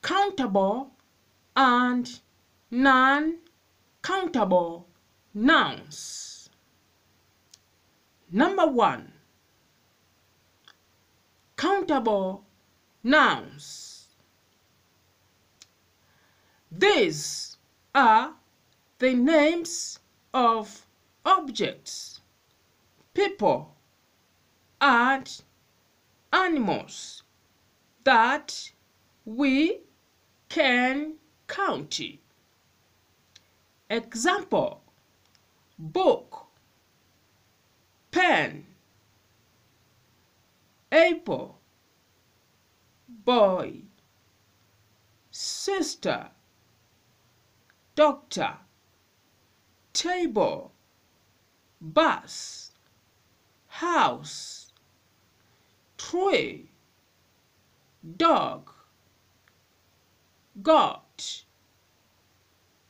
countable and non-countable nouns. Number 1. Countable nouns. These are the names of objects, people, and animals that we can count. Example: book, pen, apple, boy, sister, doctor, table, bus, house, tree, dog, goat,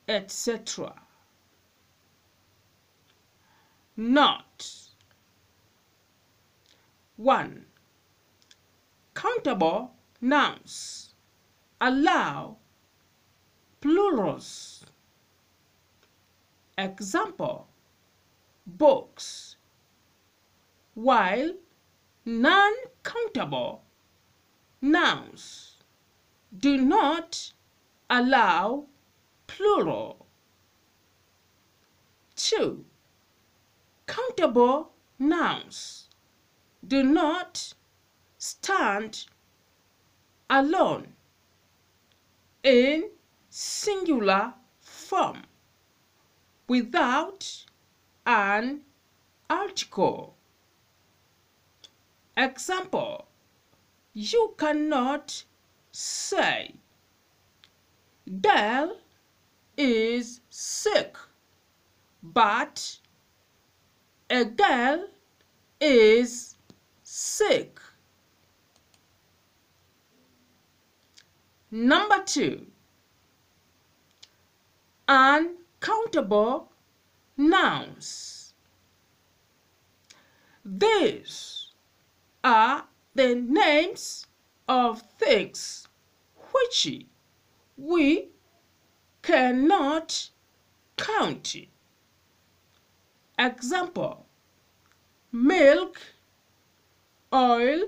etc. Not. 1. Countable nouns allow plurals. Example: books, while non-countable nouns do not allow plural. 2. Countable nouns do not stand alone in singular form without an article. Example: you cannot say Dell is sick, but a girl is sick. Number 2. Uncountable nouns. These are the names of things which we cannot count. Example: milk, oil,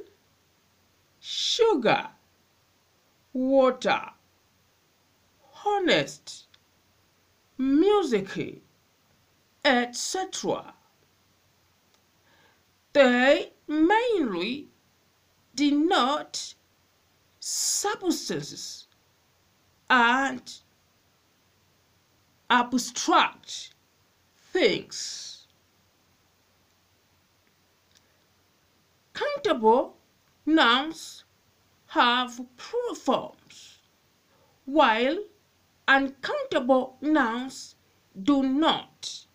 sugar, water, honest, music, etc. They mainly denote substances and abstract things. Countable nouns have plural forms, while uncountable nouns do not.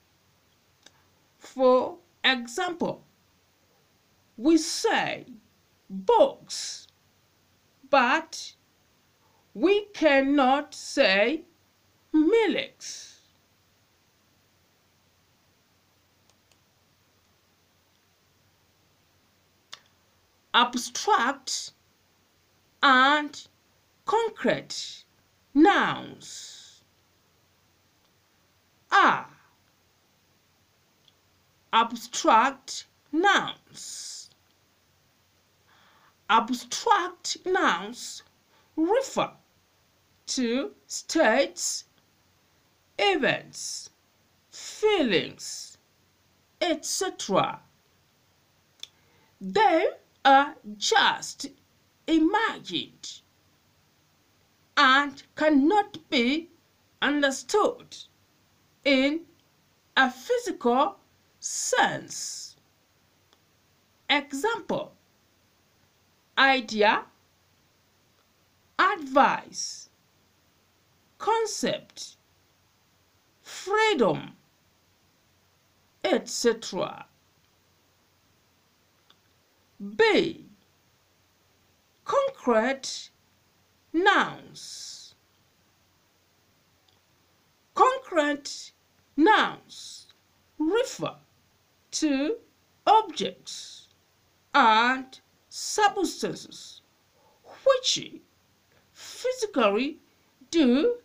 For example, we say books, but we cannot say milks. Abstract and concrete nouns are abstract nouns. Abstract nouns refer to states, events, feelings, etc. They are just imagined and cannot be understood in a physical sense. Example: idea, advice, concept, freedom, etc. B. Concrete nouns. Concrete nouns refer to objects and substances which physically do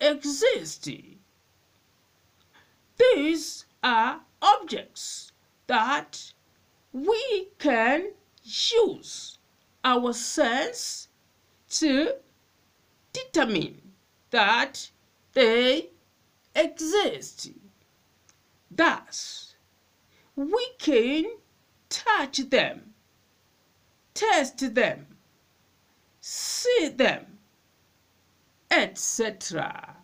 exist. These are objects that we can use our sense to determine that they exist. Thus, we can touch them, taste them, see them, etc.